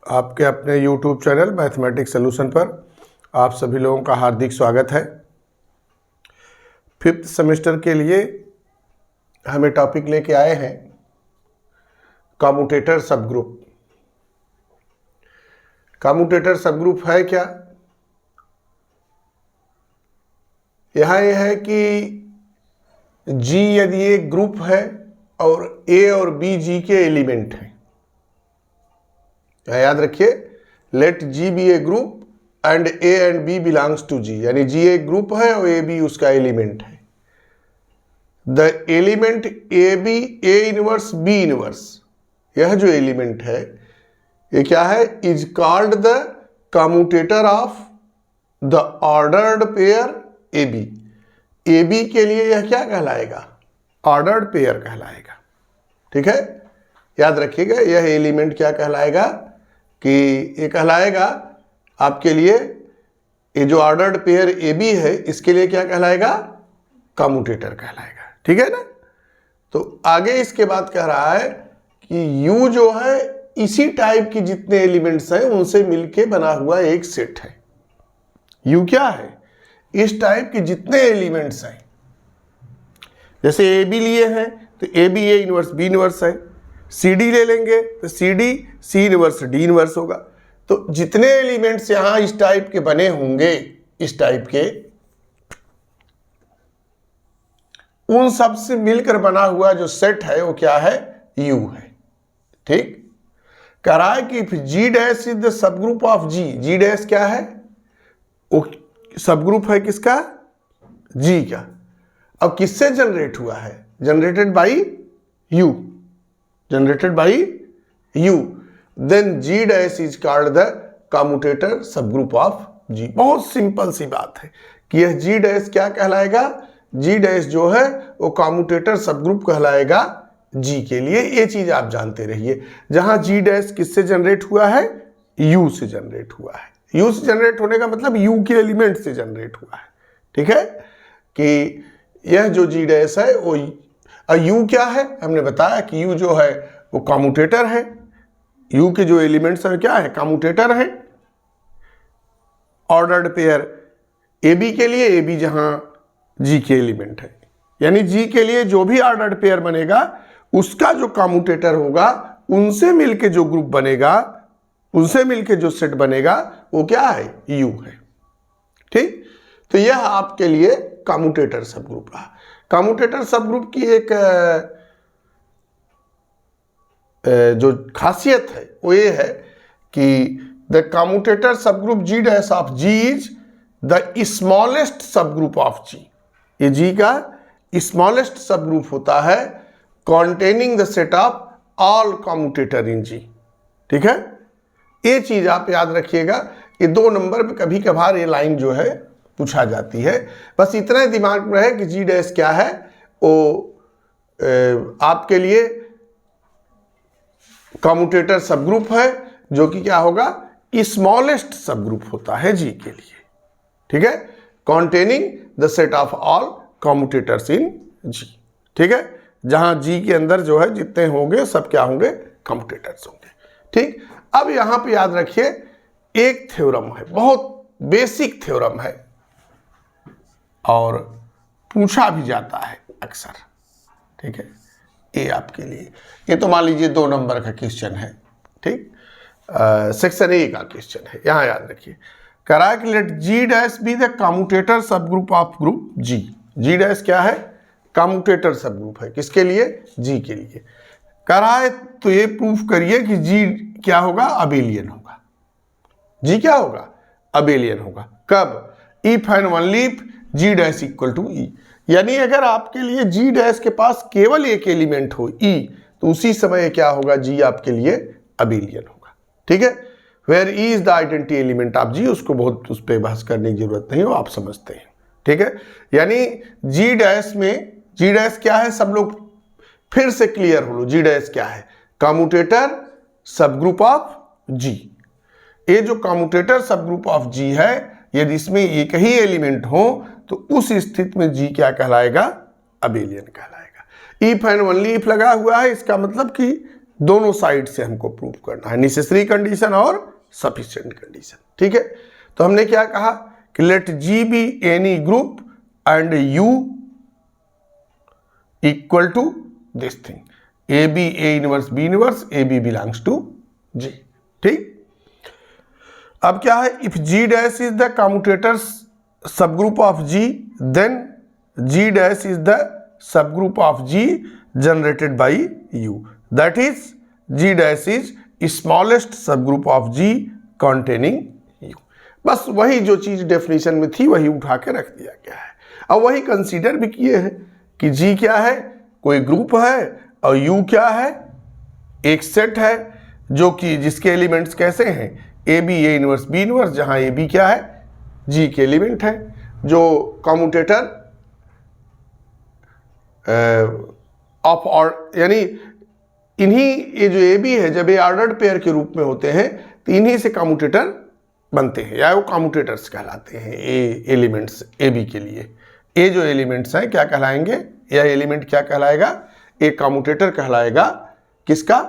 आपके अपने YouTube channel mathematics solution पर आप सभी लोगों का हार्दिक स्वागत है। फिफ्थ सेमेस्टर के लिए हमें टॉपिक लेके आए हैं कम्यूटेटर सबग्रुप। कम्यूटेटर सबग्रुप है क्या? यहाँ यह है कि G यदि एक ग्रुप है और A और B G के एलिमेंट हैं, याद रखिए, let G be a group and A and B belongs to G, यानी G एक ग्रुप है और A B उसका एलिमेंट है। The element A B A inverse B inverse, यह जो एलिमेंट है ये क्या है? Is called the commutator of the ordered pair A B. A B के लिए यह क्या कहलाएगा? ऑर्डर्ड पेयर कहलाएगा। ठीक है, याद रखिएगा, यह एलिमेंट क्या कहलाएगा कि ये कहलाएगा आपके लिए, ये जो ऑर्डर्ड पेयर ए बी है इसके लिए क्या कहलाएगा? कम्यूटेटर कहलाएगा। ठीक है ना? तो आगे इसके बाद कह रहा है कि यू जो है इसी टाइप की जितने एलिमेंट्स हैं उनसे मिलके बना हुआ एक सेट है। यू क्या है? इस टाइप के जितने एलिमेंट्स हैं, जैसे ए बी लिए हैं तो A B A inverse B inverse है, सी डी ले लेंगे तो C D C inverse D inverse होगा। तो जितने एलिमेंट्स यहां इस टाइप के बने होंगे, इस टाइप के, उन सब से मिलकर बना हुआ जो सेट है वो क्या है? यू है। ठीक, कह रहा है कि G dash is the subgroup of G. G dash क्या है? वो सबग्रुप है किसका? जी का। अब किससे जनरेट हुआ है? Generated by U, generated by U. Then G dash is called the commutator subgroup of G. बहुत सिंपल सी बात है कि यह जी डैश क्या कहलाएगा? जी डैश जो है वो कम्यूटेटर सबग्रुप कहलाएगा जी के लिए। ये चीज आप जानते रहिए। जहां जी डैश किससे जनरेट हुआ है? यू से जनरेट हुआ है। यू से जनरेट होने का मतलब यू के एलिमेंट से जनरेट हुआ है। ठीक है, कि यह जो जी डैश है वो यू क्या है? हमने बताया कि यू जो है वो कम्यूटेटर है। यू के जो एलिमेंट्स हैं क्या है? कम्यूटेटर है। ऑर्डर्ड पेयर ए बी के लिए, ए बी जहां जी के एलिमेंट है, यानी जी के लिए जो भी ऑर्डर्ड पेयर बनेगा उसका जो कम्यूटेटर होगा, उनसे मिलके जो ग्रुप बनेगा, उनसे मिलके जो सेट बनेगा वो क्या है? यू है। ठीक, तो यह आपके लिए कम्यूटेटर सबग्रुप रहा। कम्यूटेटर सबग्रुप की एक जो खासियत है वो ये है कि the commutator subgroup G dash of G is the smallest subgroup of G. ये जी का स्मॉलेस्ट सबग्रुप होता है containing the set of all commutator in G. ठीक है, ये चीज आप याद रखिएगा। ये 2 नंबर पे कभी कभार ये लाइन जो है पूछा जाती है। बस इतना ही दिमाग में रहे कि जी डैश क्या है, वो आपके लिए कम्यूटेटर सबग्रुप है जो कि क्या होगा? स्मॉलेस्ट सबग्रुप होता है जी के लिए। ठीक है, containing the set of all commutators in G. ठीक है, जहां जी के अंदर जो है जितने होंगे सब क्या होंगे? कम्यूटेटर्स होंगे। ठीक, अब यहां पे याद रखिए एक थ्योरम है, बहुत बेसिक थ्योरम है और पूछा भी जाता है अक्सर। ठीक है, ये आपके लिए, ये तो मान लीजिए 2 नंबर का क्वेश्चन है। ठीक, सेक्शन ए का क्वेश्चन है। यहां याद रखिए, करा कि let G dash be the commutator subgroup of group G. G dash क्या है? कम्यूटेटर सबग्रुप है। किसके लिए? जी के लिए। करा है तो ये प्रूफ करिए कि जी क्या होगा? अबेलियन होगा। जी क्या होगा? अबेलियन होगा। कब? If and only if G dash equal to E. यानी अगर आपके लिए जी डैश के पास केवल एक एलिमेंट हो ई, तो उसी समय क्या होगा? जी आपके लिए अबेलियन होगा। ठीक है, where E is the identity element of G. उसको बहुत उस पर बहस करने की जरूरत नहीं हो, आप समझते हैं। ठीक है, यानी जी डैश में, जी डैश क्या है? सब लोग फिर से क्लियर हो लो, जी डैश क्या है? Commutator subgroup of G. ये जो कम्यूटेटर सबग्रुप ऑफ जी है, यदि इसमें एक ही एलिमेंट हो तो उस स्थिति में जी क्या कहलाएगा? अबेलियन कहलाएगा। इफ एंड ओनली इफ लगा हुआ है, इसका मतलब कि दोनों साइड से हमको प्रूव करना है, नेसेसरी कंडीशन और सफिशिएंट कंडीशन। ठीक है, तो हमने क्या कहा कि let G be any group and U equal to this thing, A B A inverse B inverse, A B belongs to G. ठीक, अब क्या है, if G dash is the commutators subgroup of G, then G dash is the subgroup of G generated by U, that is G dash is smallest subgroup of ji containing U. बस वही जो चीज definition में थी वही उठा के रख दिया गया है। अब वही कंसीडर भी किए हैं कि जी क्या है, कोई ग्रुप है, और यू क्या है, एक सेट है जो कि जिसके एलिमेंट्स कैसे हैं, A B A inverse B inverse, जहां ए बी क्या है, जी के एलिमेंट है, जो कम्यूटेटर ऑफ और यानी इन्हीं ये जो ए बी है जब ये ऑर्डर्ड पेयर के रूप में होते हैं तो इन्हीं से कम्यूटेटर बनते हैं, या वो कम्यूटेटर्स कहलाते हैं। ए एलिमेंट्स ए बी के लिए ये जो एलिमेंट्स हैं क्या कहलाएंगे, या एलिमेंट क्या कहलाएगा, एक कम्यूटेटर कहलाएगा, किसका,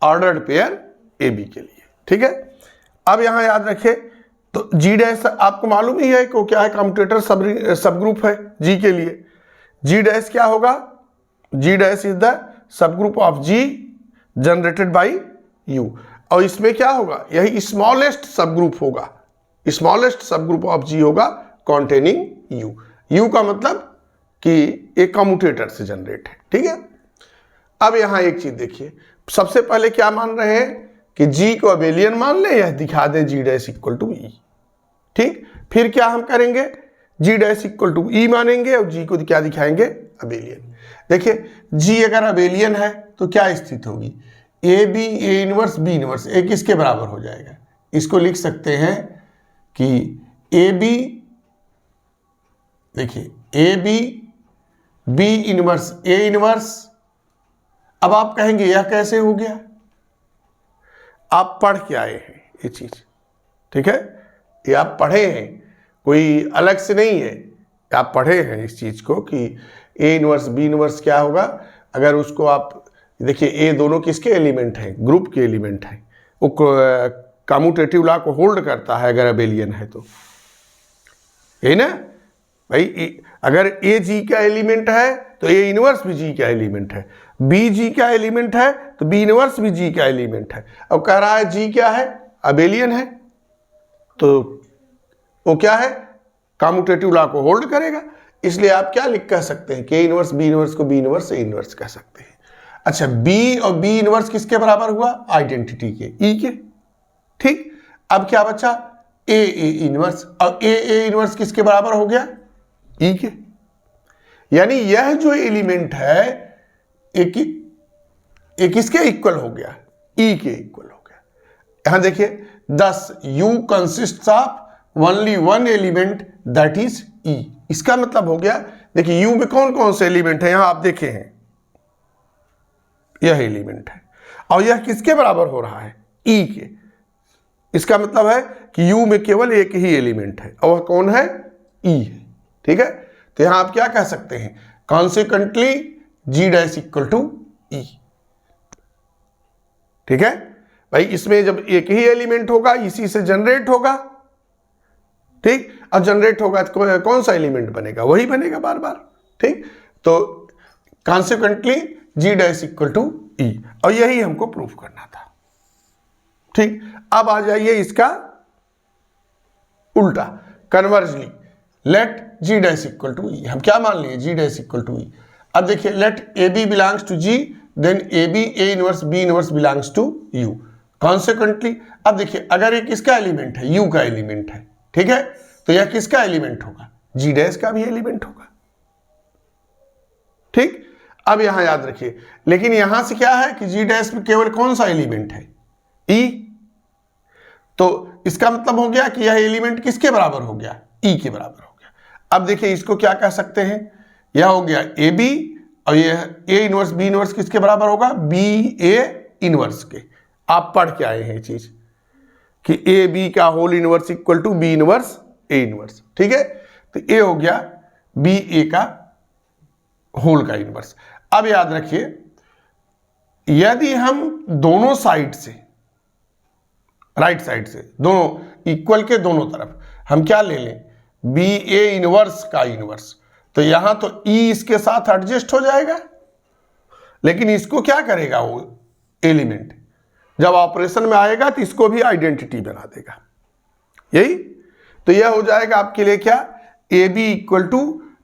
ऑर्डर्ड पेयर ए बी के लिए। ठीक है, अब यहां याद रखिए तो जी डैश आपको मालूम ही है कि क्या है, कम्यूटेटर सबग्रुप है जी के लिए। जी डैश क्या होगा, G dash is the subgroup of G generated by U, और इसमें क्या होगा, यही स्मॉलेस्ट सबग्रुप होगा, स्मॉलेस्ट सबग्रुप ऑफ जी होगा कॉन्टेनिंग यू। यू का मतलब कि एक कम्यूटेटर से जनरेट है। ठीक है, अब यहां एक चीज देखिए, सबसे पहले क्या मान रहे हैं कि जी को अबेलियन मान ले, यह दिखा दें जी डैश इक्वल टू ई। ठीक, फिर क्या हम करेंगे, जी डैश इक्वल टू ई मानेंगे और जी को क्या दिखाएंगे, अबेलियन। देखिए जी अगर अबेलियन है तो क्या स्थिति होगी, A B A inverse B inverse A किसके बराबर हो जाएगा, इसको लिख सकते हैं कि ए बी, देखिए A B B inverse A inverse. अब आप कहेंगे यह कैसे हो गया, आप पढ़ के आए हैं ये चीज, ठीक है, ये आप पढ़े हैं, कोई अलग से नहीं है, आप पढ़े हैं इस चीज को कि ए इनवर्स बी इनवर्स क्या होगा। अगर उसको आप देखिए, ए दोनों किसके एलिमेंट हैं, ग्रुप के एलिमेंट हैं, वो कम्यूटेटिव लॉ को होल्ड करता है अगर अबेलियन है तो, यही ना भाई। अगर ए जी का एलिमेंट है तो ए इनवर्स भी जी का एलिमेंट है, बी जी का एलिमेंट है तो बी इनवर्स भी जी का एलिमेंट है। अब कह रहा है जी क्या है, अबेलियन है, तो वो क्या है, कम्यूटेटिव लॉ को होल्ड करेगा। इसलिए आप क्या लिख कह सकते हैं कि ए इनवर्स बी इनवर्स को बी इनवर्स ए इनवर्स कह सकते हैं। अच्छा, बी और बी इनवर्स किसके बराबर हुआ, आइडेंटिटी के, ई के। ठीक, अब क्या बचा, ए ए इनवर्स, और ए ए इनवर्स किसके बराबर हो गया, ई के। यानी यह जो एलिमेंट है एक किसके इक्वल हो गया, ई के इक्वल हो गया। यहां देखिए 10 U consist of only one element that is E, इसका मतलब हो गया, देखिए यू में कौन कौन से एलिमेंट है, यहां आप देखे हैं यह एलिमेंट है, और यह किसके बराबर हो रहा है, ई के। इसका मतलब है कि यू में केवल एक ही एलिमेंट है, और वह कौन है, ई है। ठीक है, तो यहां आप क्या कह सकते हैं, consequently G dash equal to E. ठीक है भाई, इसमें जब एक ही एलिमेंट होगा इसी से जनरेट होगा। ठीक, अब जनरेट होगा तो कौन सा एलिमेंट बनेगा, वही बनेगा बार बार। ठीक, तो consequently G dash equal to E, और यही हमको प्रूफ करना था। ठीक, अब आ जाइए इसका उल्टा, conversely let G dash equal to E. हम क्या मान लिए, G dash equal to E. अब देखिए let A B belongs to G, then A B A inverse B inverse belongs to U. Consequently अब देखिए अगर ये किसका एलिमेंट है, यू का एलिमेंट है, ठीक है, तो यह किसका एलिमेंट होगा, जी डैश का भी एलिमेंट होगा। ठीक, अब यहां याद रखिए, लेकिन यहां से क्या है कि जी डैश में केवल कौन सा एलिमेंट है, ई। तो इसका मतलब हो गया कि यह एलिमेंट किसके बराबर हो गया, ई के बराबर हो गया। अब देखिए इसको क्या कह सकते हैं, यह हो गया ए बी, और यह ए इनवर्स बी इनवर्स किसके बराबर होगा, बी ए इनवर्स के। आप पढ़ के आए हैं ये चीज कि ए बी का whole inverse equal to B inverse A inverse. ठीक है, तो ए हो गया बी ए का होल का इनवर्स। अब याद रखिए यदि हम दोनों साइड से, राइट साइड से, दोनों इक्वल के दोनों तरफ हम क्या ले लें, बी ए इनवर्स का इनवर्स, तो यहां तो ई इसके साथ एडजस्ट हो जाएगा, लेकिन इसको क्या करेगा वो एलिमेंट, जब ऑपरेशन में आएगा तो इसको भी आइडेंटिटी बना देगा, यही तो यह हो जाएगा आपके लिए क्या, A B equal to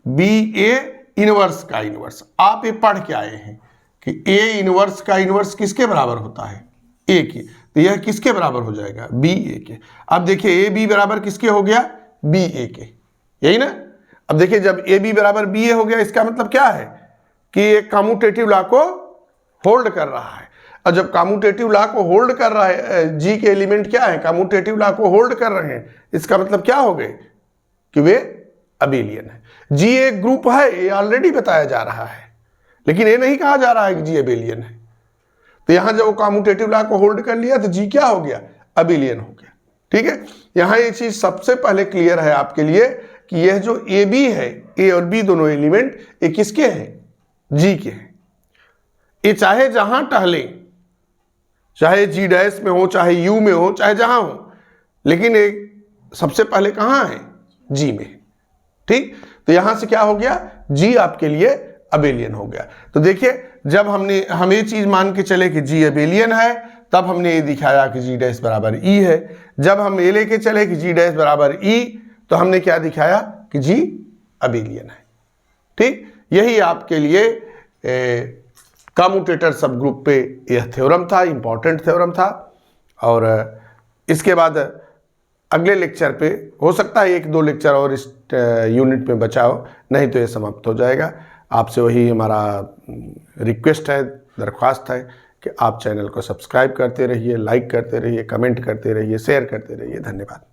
B A inverse का इनवर्स। आप ये पढ़ के आए हैं कि ए इनवर्स का इनवर्स किसके बराबर होता है, ए के, तो यह किसके बराबर हो जाएगा, बी ए के। अब देखिए ए बी बराबर किसके हो गया, बी ए के, यही ना। अब देखिए जब ए बी बराबर बी ए हो गया, इसका मतलब क्या है कि ये कम्यूटेटिव लॉ को होल्ड कर रहा है, और जब कम्यूटेटिव लॉ को होल्ड कर रहा है, जी के एलिमेंट क्या है, कम्यूटेटिव लॉ को होल्ड कर रहे हैं, इसका मतलब क्या हो गए कि वे अबेलियन है। जी एक ग्रुप है, ये ऑलरेडी बताया जा रहा है, लेकिन ये नहीं कहा जा रहा है कि जी अबेलियन है। तो यहां जब वो कम्यूटेटिव लॉ को होल्ड कर लिया तो जी क्या हो गया, अबेलियन हो गया। ठीक है, यहां ये चीज सबसे पहले क्लियर है आपके लिए कि यह जो ए बी है, ए और बी दोनों एलिमेंट ये किसके हैं, जी के हैं। ये चाहे जहां टहले, चाहे जी डैश में हो, चाहे यू में हो, चाहे जहां हो, लेकिन एक सबसे पहले कहां है, जी में। ठीक, तो यहां से क्या हो गया, जी आपके लिए अबेलियन हो गया। तो देखिए जब हम ये चीज मान के चले कि जी अबेलियन है, तब हमने ये दिखाया कि जी डैश बराबर ई है। जब हम ये लेके चले कि जी डैश बराबर ई, तो हमने क्या दिखाया कि जी अबेलियन है। ठीक, यही आपके लिए कम्यूटेटर सब ग्रुप पे यह थ्योरम था, इंपॉर्टेंट थ्योरम था। और इसके बाद अगले लेक्चर पे हो सकता है 1-2 लेक्चर और इस यूनिट में बचा हो, नहीं तो ये समाप्त हो जाएगा। आपसे वही हमारा रिक्वेस्ट है, दरख्वास्त है कि आप चैनल को सब्सक्राइब करते रहिए, लाइक करते रहिए, कमेंट करते रहिए, शेयर करते रहिए। धन्यवाद।